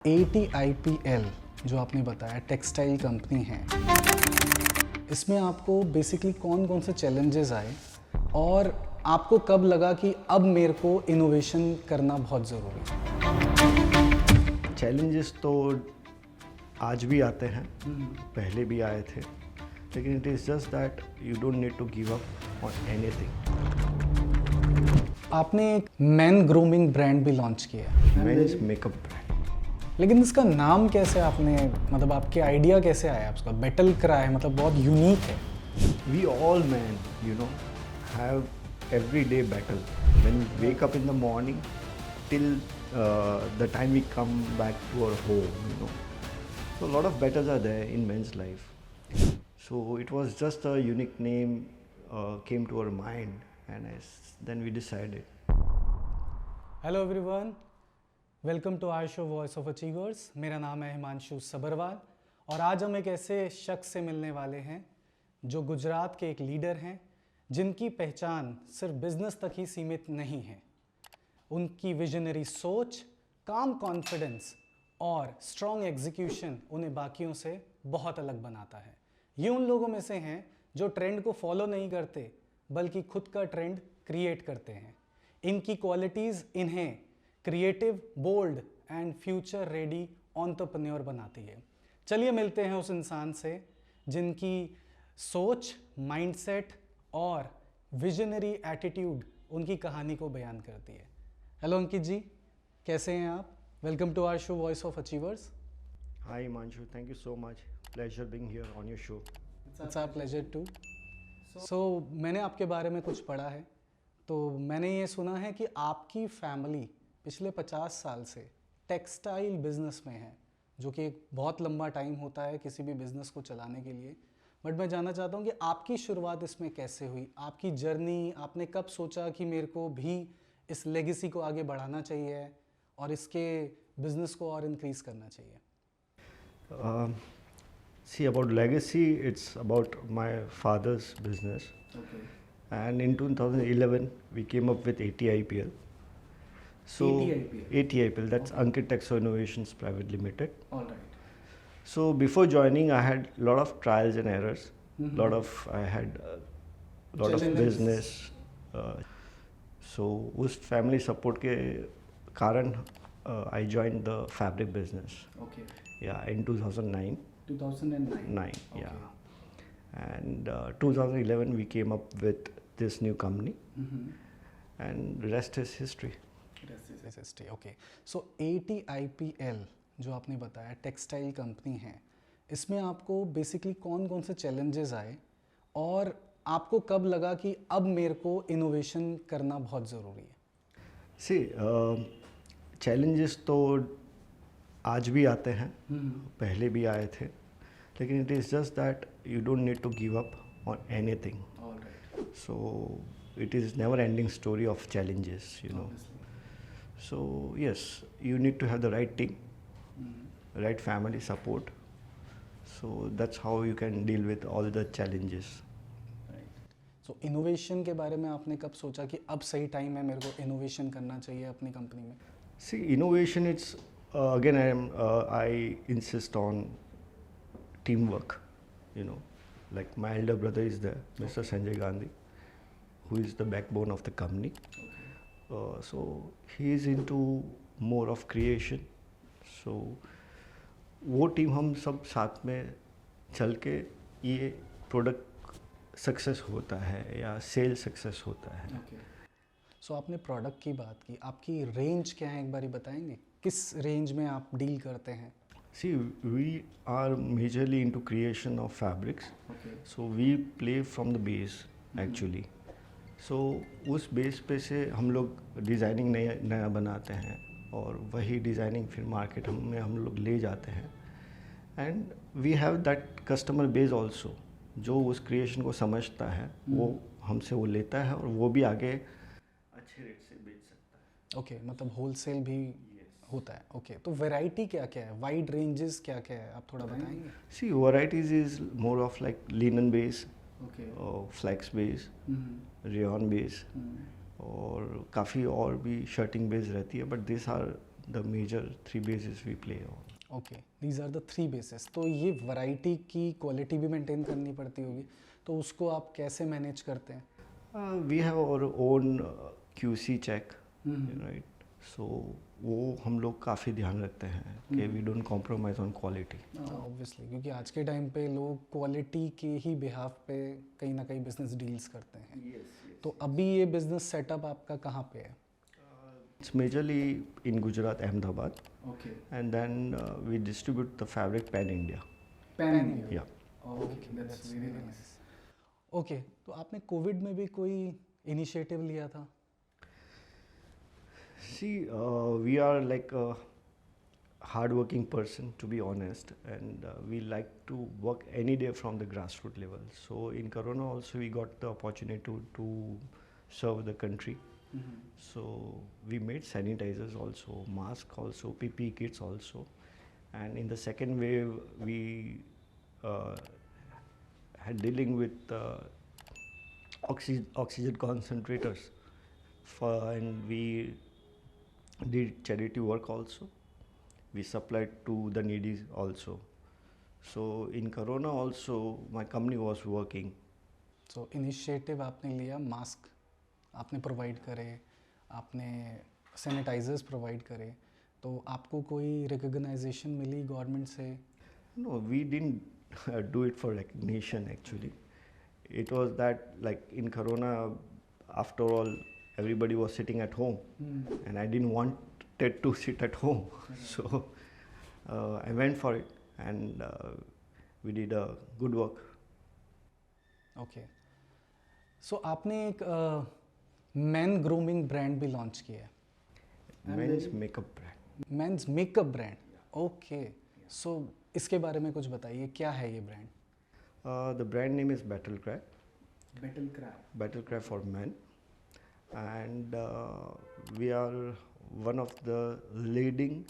ATIPL जो आपने बताया टेक्सटाइल कंपनी है, इसमें आपको बेसिकली कौन कौन से चैलेंजेस आए और आपको कब लगा कि अब मेरे को इनोवेशन करना बहुत ज़रूरी है? चैलेंजेस तो आज भी आते हैं, पहले भी आए थे, लेकिन it is just that you don't need to give up on anything. आपने एक मैन ग्रूमिंग ब्रांड भी लॉन्च किया है, मेंस मेकअप ब्रांड। लेकिन इसका नाम कैसे आपने, मतलब आपके आइडिया कैसे आया उसका? बैटल क्राई मतलब बहुत यूनिक है। We all men, have everyday battle. When we wake up in the morning till the time we come back to our home, So a lot of battles are there in men's life. So it was just a unique name came to our mind, and then we decided. Hello everyone, welcome to our show voice of achievers. मेरा नाम है हिमांशु सबरवाल और आज हम एक ऐसे शख्स से मिलने वाले हैं जो गुजरात के एक लीडर हैं जिनकी पहचान सिर्फ बिजनेस तक ही सीमित नहीं है। उनकी विजनरी सोच, काम कॉन्फिडेंस और स्ट्रॉन्ग एग्जीक्यूशन उन्हें बाकियों से बहुत अलग बनाता है। ये उन लोगों में से हैं जो ट्रेंड को फॉलो नहीं करते बल्कि खुद का ट्रेंड क्रिएट करते हैं। इनकी क्वालिटीज़ इन्हें creative, bold and future ready entrepreneur बनाती है। चलिए मिलते हैं उस इंसान से जिनकी सोच, माइंडसेट और विजनरी एटीट्यूड उनकी कहानी को बयान करती है। हेलो अंकित जी, कैसे हैं आप? Welcome to our show voice of achievers. Hi Manshu, thank you so much. Pleasure being here on your show. It's our pleasure too. So मैंने आपके बारे में कुछ पढ़ा है, तो मैंने ये सुना है कि आपकी फैमिली पिछले 50 साल से टेक्सटाइल बिजनेस में है, जो कि एक बहुत लंबा टाइम होता है किसी भी बिजनेस को चलाने के लिए। बट मैं जानना चाहता हूँ कि आपकी शुरुआत इसमें कैसे हुई, आपकी जर्नी, आपने कब सोचा कि मेरे को भी इस लेगेसी को आगे बढ़ाना चाहिए और इसके बिजनेस को और इंक्रीज करना चाहिए? See, about legacy, it's about my father's business. Okay. And in 2011, we came up with ATIPL. So ATIPL, that's Ankit Texo Innovations Private Limited. All right. So before joining, I had a lot of trials and errors. I had a lot of Challenges. business. So उस family support के कारण I joined the fabric business. Okay. Yeah, in 2009. 2009. Okay. Yeah. And 2011 we came up with this new company, and the rest is history. Okay, so ATIPL जो आपने बताया textile company है, इसमें आपको basically कौन कौन से चैलेंजेस आए और आपको कब लगा कि अब मेरे को इनोवेशन करना बहुत ज़रूरी है? See, challenges तो आज भी आते हैं, पहले भी आए थे, लेकिन it is just that you don't need to give up on anything. All right. So it is never ending story of challenges, Obviously. So yes, you need to have the right team, right family support. So that's how you can deal with all the challenges. So innovation के बारे में आपने कब सोचा कि अब सही time है, मेरे को इनोवेशन करना चाहिए अपनी कंपनी में? See, innovation, it's again I insist on teamwork. Like my elder brother is there, Mr. Sanjay Gandhi, who is the backbone of the company. So he is into more of creation. So वो team हम सब साथ में चल के ये product success होता है या सेल सक्सेस होता है। सो आपने प्रोडक्ट की बात की, आपकी रेंज क्या है एक बारी बताएंगे? किस रेंज में आप डील करते हैं? See, we are majorly into creation of fabrics. Okay. So we play from the base actually. So उस बेस पे से हम लोग डिज़ाइनिंग नया बनाते हैं और वही डिज़ाइनिंग फिर मार्केट में हम लोग ले जाते हैं। And we have that customer base also, जो उस क्रिएशन को समझता है, वो हमसे वो लेता है और वो भी आगे अच्छे रेट से बेच सकता है। ओके, मतलब होलसेल भी होता है। ओके, तो वैरायटी क्या क्या है, वाइड रेंजेस क्या क्या है, आप थोड़ा बताएंगे? See, varieties is more of like linen base, flax base, rayon base, और काफ़ी और भी शर्टिंग बेस रहती है, but this are the major three bases we play on. Okay, these are the three basis. तो ये वैरायटी की quality भी मेंटेन करनी पड़ती होगी, तो उसको आप कैसे मैनेज करते हैं? We have our own QC check, right? So वो हम लोग काफ़ी ध्यान रखते हैं कि we don't compromise on quality. Obviously, क्योंकि आज के टाइम पे लोग क्वालिटी के ही बिहाफ पे कहीं ना कहीं बिजनेस डील्स करते हैं। तो अभी ये बिजनेस सेटअप आपका कहाँ पे है? It's majorly in Gujarat, Ahmedabad, okay, and then we distribute the fabric pan India. Pan India. Yeah. Okay, that's very nice. Okay, तो आपने कोविड में भी कोई इनिशिएटिव लिया था? See, we are like a hard-working person, to be honest, and we like to work any day from the grassroots level. So in Corona also we got the opportunity to serve the country. So we made sanitizers also, masks also, PPE kits also, and in the second wave we had dealing with oxygen concentrators, and we did charity work also. We supplied to the needy also. So in Corona also my company was working. So initiative आपने लिया, mask आपने provide करे, आपने sanitisers provide करे, तो आपको कोई recognisation मिली government से? No, we didn't do it for recognition actually. It was that like in Corona, after all, everybody was sitting at home, and I didn't wanted to sit at home. So I went for it, and we did a good work. Okay, so आपने एक man grooming brand भी launch किया है, Men's makeup brand. Men's makeup brand. Okay, so इसके बारे में कुछ बताइए, क्या है ये brand? The brand name is Battlecry. Battlecry. Battlecry for men, and we are one of the leading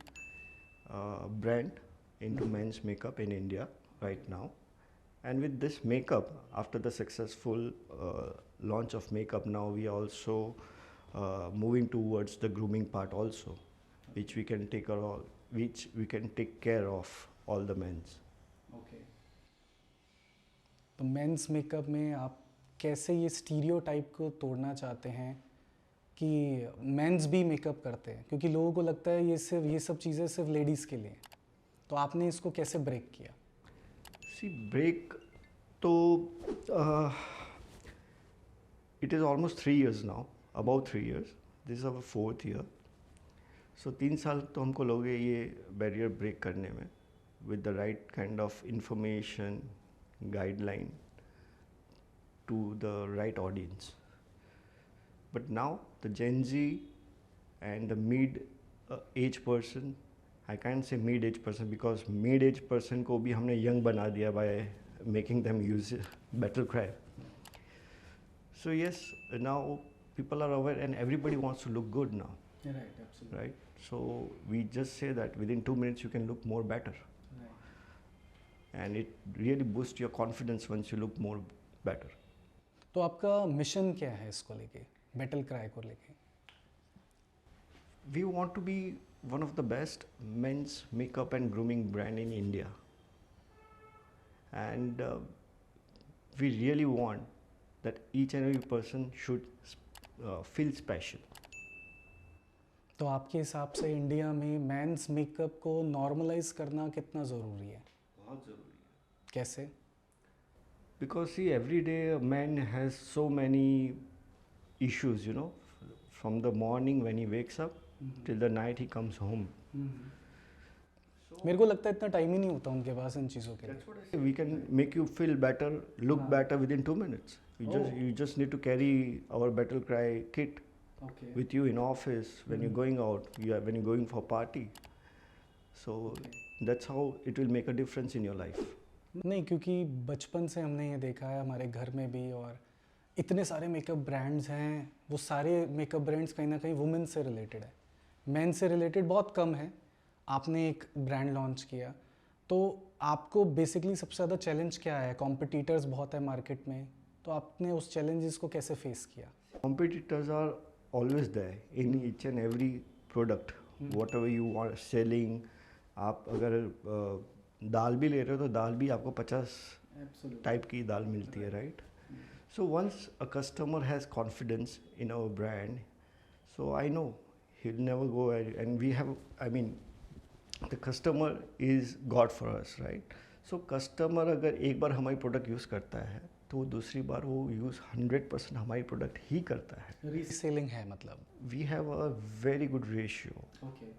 brand into men's makeup in India right now. And with this makeup, after the successful launch of makeup, now we are also moving towards the grooming part also, which we can take care of all the men's. Okay, तो mains makeup में आप कैसे ये stereotype को तोड़ना चाहते हैं कि मेंस भी मेकअप करते हैं? क्योंकि लोगों को लगता है ये सब चीज़ें सिर्फ लेडीज़ के लिए हैं। तो आपने इसको कैसे ब्रेक किया? See, break, तो it is almost 3 years now, about 3 years. This is our 4th year. So 3 साल तो हमको लगे ये बैरियर ब्रेक करने में, with the right kind of information, guideline to the right audience. But now the Gen Z and the mid-age person, I can't say mid-age person because mid-age person को भी हमने young बना दिया by making them use Battlecry. So yes, now people are aware and everybody wants to look good now, right, absolutely. right? So we just say that within 2 minutes you can look more better, and it really boosts your confidence once you look more better. तो आपका mission क्या है इसको लेके, battle cry को लेके? We want to be one of the best men's makeup and grooming brand in India, and we really want that each and every person should feel special. तो आपके हिसाब से इंडिया में मेंस मेकअप को normalise करना कितना ज़रूरी है? बहुत ज़रूरी है. कैसे? Because see, every day a man has so many issues, you know, from the morning when he wakes up till the night he comes home. मेरे को लगता है इतना टाइम ही नहीं होता उनके पास इन चीज़ों के लिए। That's what I say. We can make you feel better, look better within 2 minutes. You just need to carry our Battlecry kit okay, with you in office when you're going out, when you're going for party. So that's how it will make a difference in your life. नहीं, क्योंकि बचपन से हमने ये देखा है हमारे घर में भी, और इतने सारे मेकअप ब्रांड्स हैं, वो सारे मेकअप ब्रांड्स कहीं ना कहीं वुमेन से रिलेटेड है, मेन से रिलेटेड बहुत कम है। आपने एक ब्रांड लॉन्च किया, तो आपको बेसिकली सबसे ज़्यादा चैलेंज क्या है? कॉम्पिटिटर्स बहुत है मार्केट में, तो आपने उस चैलेंजेस को कैसे फेस किया? Competitors are always there in each and every product what ever you want selling. आप अगर दाल भी ले रहे हो तो दाल भी आपको 50 टाइप की दाल मिलती है, right? So once a customer has confidence in our brand, so I know he'll never go and we have, I mean, the customer is God for us, right? So customer अगर एक बार हमारी product use करता है तो वो दूसरी बार वो use 100% हमारी प्रोडक्ट ही करता है. रीसेलिंग है मतलब. We have a very good ratio okay.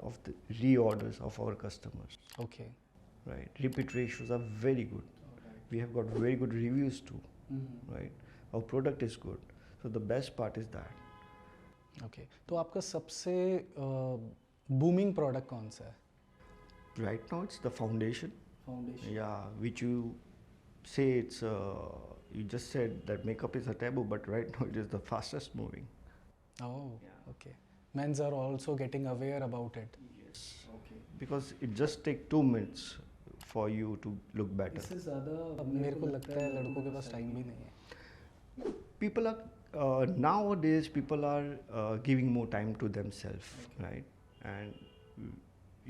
of the reorders of our customers, okay. right? Repeat ratios are very good. We have got very good reviews too, right? Our product is good. So the best part is that. Okay. तो आपका सबसे booming product कौन सा है? Right now it's the foundation. Foundation. Yeah, which you say it's, you just said that makeup is a taboo, but right now it is the fastest moving. Oh. Yeah. Okay. Men's are also getting aware about it. Yes. Okay. Because it just take 2 minutes for you to look better. इससे ज़्यादा मेरे को लगता है लड़कों के पास time भी नहीं है. People are, nowadays people are giving more time to themselves, right? And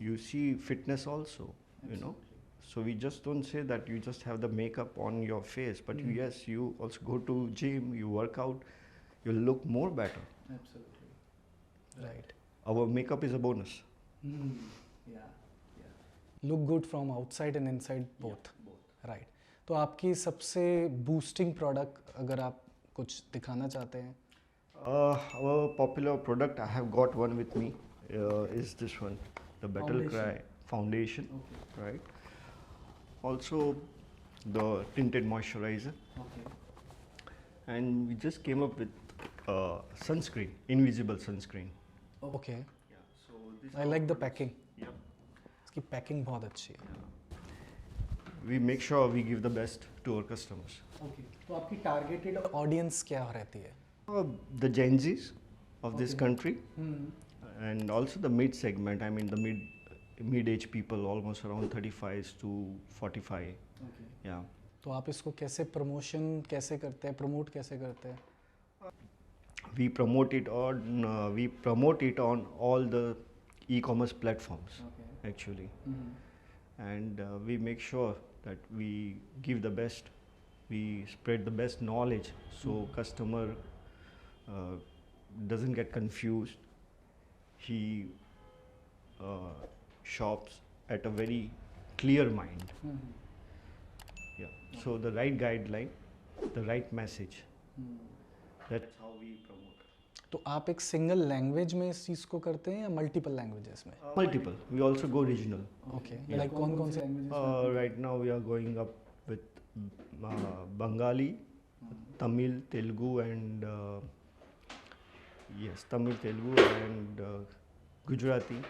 you see fitness also, you know. So we just don't say that you just have the makeup on your face, but yes, you also go to gym, you work out, you'll look more better. Absolutely. Right. Our makeup is a bonus. Look good from outside and inside both. Right. तो आपकी सबसे boosting product अगर आप कुछ दिखाना चाहते हैं. Our popular product, I have got one with me, is this one, the Battle Cry foundation, right? Also the tinted moisturizer, and we just came up with sunscreen, invisible sunscreen. Okay. Yeah, so this I like the packing. Yep. इसकी packing बहुत अच्छी है. We make sure we give the best to our customers. Okay. तो आपकी targeted audience क्या रहती है? The Gen Zs of this country, and also the mid segment. I mean the mid-age people, almost around 35 to 45. Okay. Yeah. तो आप इसको कैसे promotion कैसे करते हैं, प्रमोट कैसे करते हैं? We promote it on all the e-commerce platforms, actually, and we make sure that we give the best, we spread the best knowledge, so customer doesn't get confused. He shops at a very clear mind. Yeah. So the right guideline, the right message. That's how we promote. तो आप एक single language में इस चीज़ को करते हैं या multiple languages में? Multiple. We also go regional. Okay. Like कौन कौन से languages? Right now we are going up with Bengali, Tamil, Telugu, and yes, Tamil, Telugu, and Gujarati.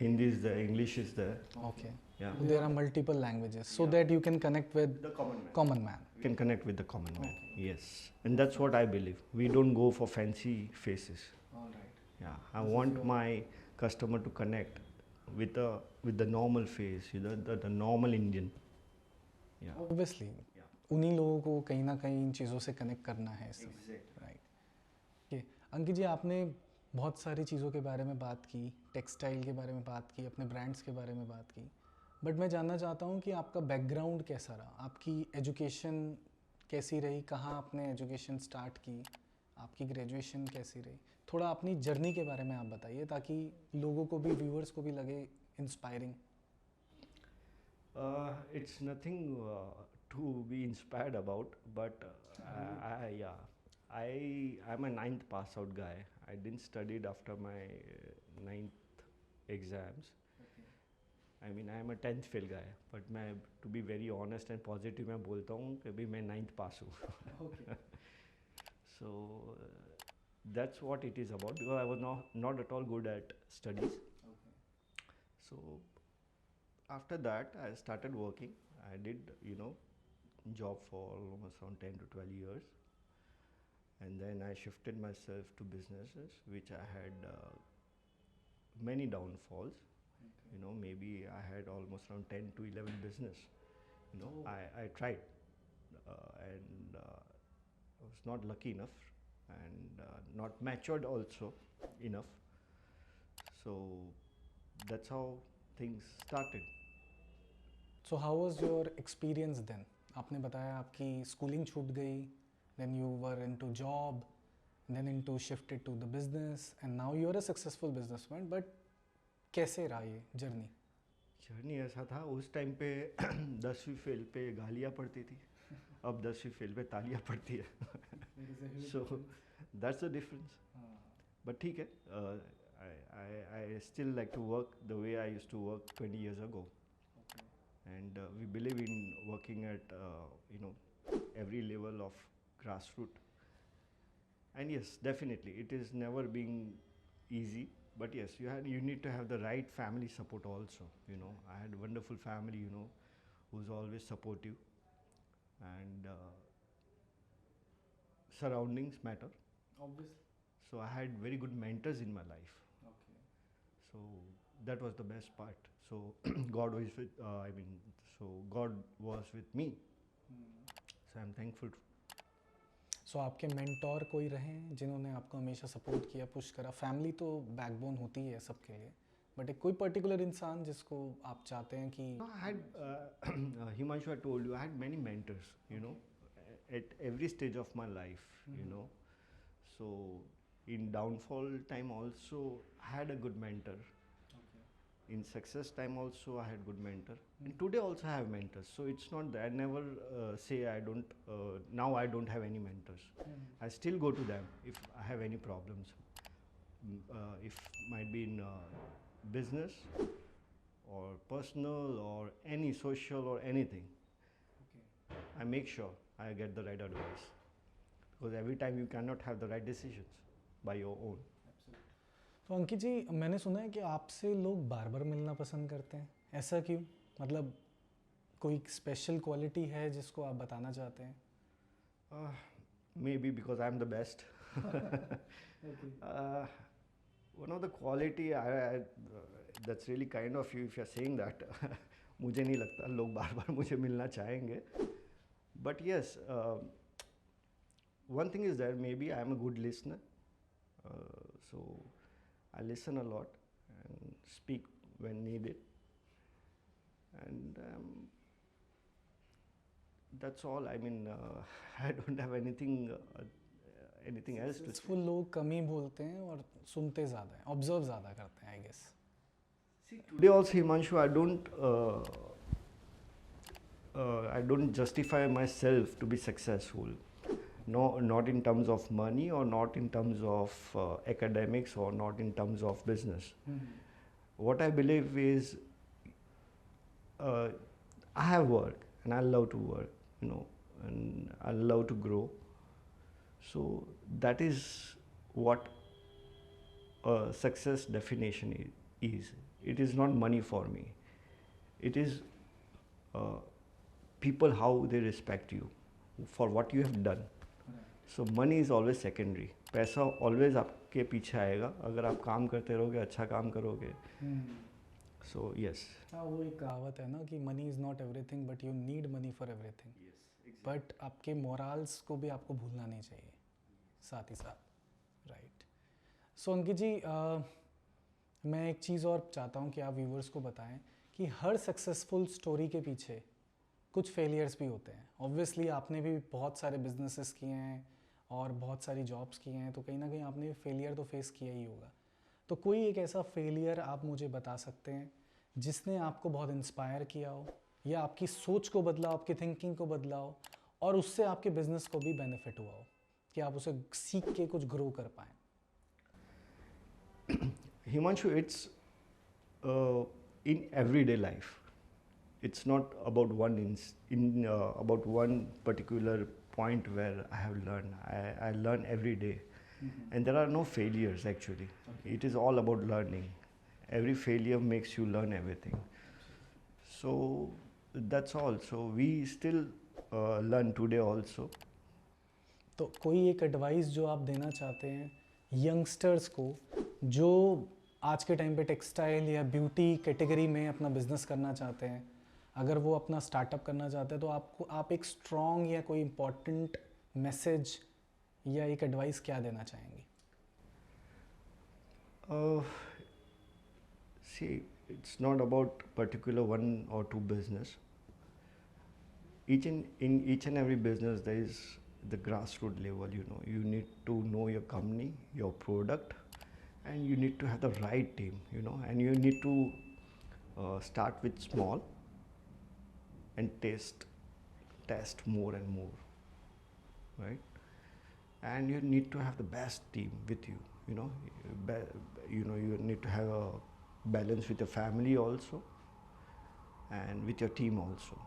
Hindi is there, English is there. Okay. Yeah. There are multiple languages so that you can connect with The common man. Common man. Can connect with the common man. Yes, and that's what I believe. We don't go for fancy faces. Alright. Yeah, I want my customer to connect with the normal face, you know, the normal Indian. Yeah. Obviously Yeah. उन्हीं लोगों को कहीं ना कहीं इन चीज़ों से connect करना है इसमें. Exactly. राइट. अंकित जी, आपने बहुत सारी चीज़ों के बारे में बात की, टेक्सटाइल के बारे में बात की, अपने ब्रांड्स के बारे में बात की, बट मैं जानना चाहता हूँ कि आपका बैकग्राउंड कैसा रहा, आपकी एजुकेशन कैसी रही, कहाँ आपने एजुकेशन स्टार्ट की, आपकी ग्रेजुएशन कैसी रही. थोड़ा अपनी जर्नी के बारे में आप बताइए ताकि लोगों को भी, व्यूअर्स को भी लगे inspiring. It's nothing to be inspired about, but I'm a ninth pass out guy. I didn't studied after my ninth exams. I mean, I am a 10th fail guy, but मैं to be very honest and positive मैं बोलता हूँ कि भी मैं 9th pass हूँ. So that's what it is about, because I was not at all good at studies. So after that I started working. I did, you know, job for almost around 10 to 12 years, and then I shifted myself to businesses, which I had many downfalls. You know, maybe I had almost around 10 to 11 business. You know, I tried, and I was not lucky enough, and not matured also enough. So that's how things started. So how was your experience then? आपने बताया आपकी schooling छूट गई, then you were into job, then into shifted to the business and now you are a successful businessman, but कैसे रहा ये journey? Journey ऐसा था उस टाइम पे 10वीं फेल पे गालियाँ पड़ती थी, अब 10वीं फेल पे तालियाँ पड़ती है. So that's the difference. But ठीक है, I still like to work the way I used to work 20 years ago. And we believe in working at every level of grassroots. And yes, definitely it is never being easy, but yes, you need to have the right family support also. I had a wonderful family, who's always supportive, and surroundings matter. Obviously. So I had very good mentors in my life. Okay. So that was the best part. So God was with God was with me. So I'm thankful. सो आपके mentor कोई रहे हैं जिन्होंने आपको हमेशा support किया, push करा? Family तो बैकबोन होती है सबके लिए, बट एक कोई पर्टिकुलर इंसान जिसको आप चाहते हैं कि No, I had Himanshu, I told you, I had many mentors, at every stage of my life, So in downfall time also, I had a good mentor. In success time also, I had good mentor. And today also I have mentors. So it's not that I never say I don't, now I don't have any mentors. I still go to them if I have any problems. If might be in business or personal or any social or anything. I make sure I get the right advice. Because every time you cannot have the right decisions by your own. तो अंकित जी, मैंने सुना है कि आपसे लोग बार बार मिलना पसंद करते हैं, ऐसा क्यों? मतलब कोई स्पेशल क्वालिटी है जिसको आप बताना चाहते हैं? Maybe because I'm the best. One of the quality that's really kind of you if you're saying that. मुझे नहीं लगता लोग बार बार मुझे मिलना चाहेंगे. But yes, one thing is that maybe I'm a good listener. So I listen a lot and speak when needed. And that's all. I mean, I don't have anything else to say. Successful लोग कम ही बोलते हैं और सुनते ज़्यादा हैं, observe ज़्यादा करते हैं, I guess. See, today also, Himanshu, I don't justify myself to be successful. No, not in terms of money or not in terms of academics or not in terms of business. What I believe is I have work and I love to work, and I love to grow. So that is what a success definition is. It is not money for me. It is people, how they respect you for what you have done. So money is always secondary. पैसा always आपके पीछे आएगा अगर आप काम करते रहोगे, अच्छा काम करोगे. So yes. हाँ, वो एक कहावत है ना कि money is not everything but you need money for everything. But आपके मोरल्स को भी आपको भूलना नहीं चाहिए साथ ही साथ, राइट? सो अंकित जी, मैं एक चीज़ और चाहता हूँ कि आप व्यूवर्स को बताएं कि हर सक्सेसफुल स्टोरी के पीछे कुछ फेलियर्स भी होते हैं. ऑब्वियसली आपने भी बहुत सारे बिजनेसेस किए हैं और बहुत सारी जॉब्स किए हैं, तो कहीं ना कहीं आपने फेलियर तो फेस किया ही होगा. तो कोई एक ऐसा फेलियर आप मुझे बता सकते हैं जिसने आपको बहुत इंस्पायर किया हो या आपकी सोच को बदला, आपकी थिंकिंग को बदला हो और उससे आपके बिजनेस को भी बेनिफिट हुआ हो कि आप उसे सीख के कुछ ग्रो कर पाएँ? Himanshu, it's in everyday life. It's not about about one particular point where I have learned. I learn every day, and there are no failures actually. It is all about learning. Every failure makes you learn everything. So that's all. So we still learn today also. तो कोई एक advice जो आप देना चाहते हैं youngsters को जो आज के टाइम पे टेक्सटाइल या ब्यूटी कैटेगरी में अपना बिजनेस करना चाहते हैं, अगर वो अपना स्टार्टअप करना चाहते हैं, तो आप एक स्ट्रॉन्ग या कोई इम्पोर्टेंट मैसेज या एक एडवाइस क्या देना चाहेंगे? See, it's not about particular one or two business. In each and every business there is the grassroots level. You need to know your company, your product, and you need to have the right team. And you need to start with small and test more and more, right? And you need to have the best team with you. You need to have a balance with your family also and with your team also.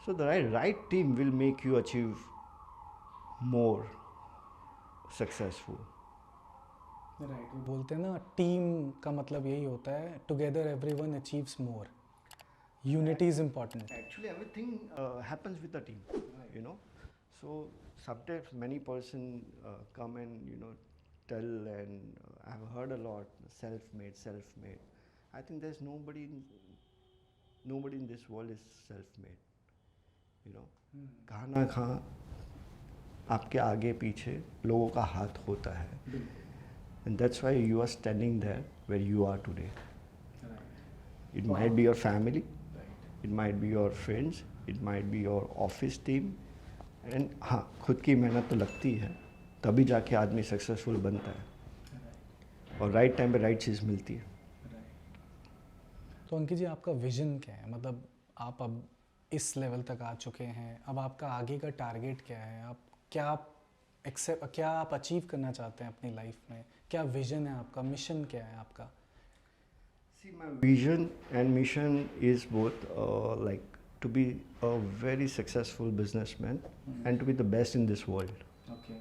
So the right team will make you achieve more successful. Right, वो बोलते हैं ना team का मतलब यही होता है together everyone achieves more, unity is important. Actually, everything happens with the team. So sometimes many person come and tell, and I've heard a lot, self-made. I think there's nobody in this world is self-made. कहाँ ना कहाँ आपके आगे पीछे लोगों का हाथ होता है, and that's why you are standing there where you are today. It might be your family, it might be your friends, it might be your office team, and हाँ, खुद की मेहनत तो लगती है, तभी जाके आदमी सक्सेसफुल बनता है और राइट टाइम पे राइट चीज़ मिलती है. तो अंकित जी, आपका विजन क्या है? मतलब आप अब इस लेवल तक आ चुके हैं, अब आपका आगे का टारगेट क्या है? आप क्या आप अचीव करना चाहते हैं अपनी लाइफ में? क्या विजन है आपका, मिशन क्या है आपका? See, my vision and mission is both like to be a very successful businessman and to be the best in this world. Okay.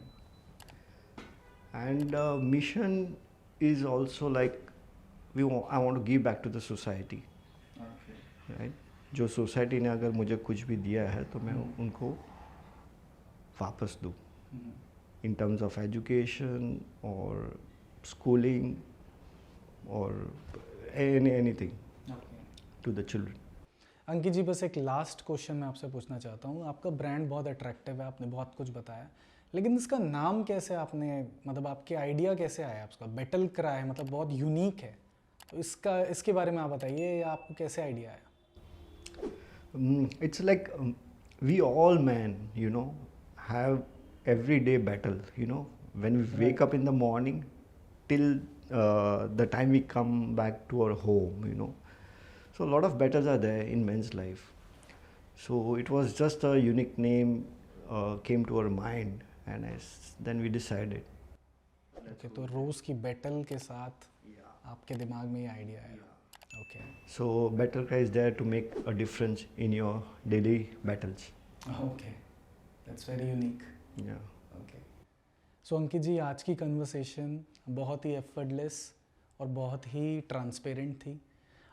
And mission is also like I want to give back to the society. Okay. Right? जो society ने अगर मुझे कुछ भी दिया है तो मैं उनको वापस दूँ, in terms of education or schooling or anything to the children. अंकित जी, बस एक लास्ट क्वेश्चन मैं आपसे पूछना चाहता हूँ. आपका ब्रांड बहुत अट्रैक्टिव है, आपने बहुत कुछ बताया, लेकिन इसका नाम कैसे आपने, मतलब आपके आइडिया कैसे आया? आपका बैटल क्राई मतलब बहुत यूनिक है, तो इसके बारे में आप बताइए, या आपको कैसे आइडिया आया? It's like we all men, have everyday battle. When we wake up in the morning till the time we come back to our home. So a lot of battles are there in men's life. So it was just a unique name came to our mind, and then we decided. Okay, तो रोज की battle के साथ आपके दिमाग में ये idea आया. Okay. So Battle Cry is there to make a difference in your daily battles. Okay, that's very unique. Yeah. Okay. So अंकित जी, आज की कन्वर्सेशन बहुत ही एफर्टलेस और बहुत ही ट्रांसपेरेंट थी.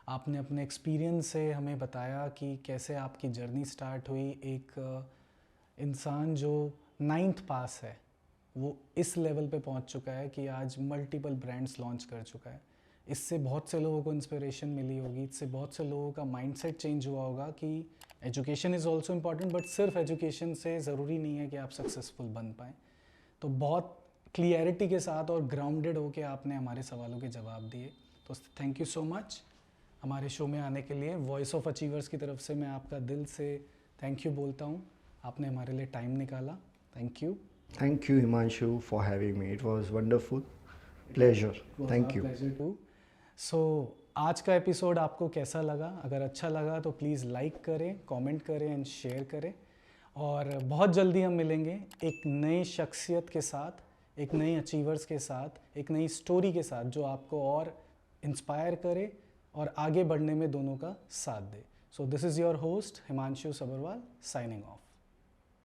आपने अपने एक्सपीरियंस से हमें बताया कि कैसे आपकी जर्नी स्टार्ट हुई. एक इंसान जो 9th पास है वो इस लेवल पे पहुंच चुका है कि आज मल्टीपल ब्रांड्स लॉन्च कर चुका है. इससे बहुत से लोगों को इंस्पिरेशन मिली होगी, इससे बहुत से लोगों का माइंडसेट चेंज हुआ होगा कि education is also important, but सिर्फ एजुकेशन से ज़रूरी नहीं है कि आप सक्सेसफुल बन पाएँ. तो बहुत क्लियरिटी के साथ और ग्राउंडेड होकर आपने हमारे सवालों के जवाब दिए. तो थैंक यू सो मच हमारे शो में आने के लिए. वॉइस ऑफ अचीवर्स की तरफ से मैं आपका दिल से थैंक यू बोलता हूँ. आपने हमारे लिए टाइम निकाला. Thank you. Thank you, Himanshu, for having me. It was wonderful. Pleasure. Thank you. Pleasure too. So, आज का एपिसोड आपको कैसा लगा? अगर अच्छा लगा तो प्लीज़ लाइक करें, कमेंट करें एंड शेयर करें. और बहुत जल्दी हम मिलेंगे एक नई शख्सियत के साथ, एक नई अचीवर्स के साथ, एक नई स्टोरी के साथ जो आपको और इंस्पायर करे और आगे बढ़ने में दोनों का साथ दे. So this is your host Himanshu Sabharwal signing of.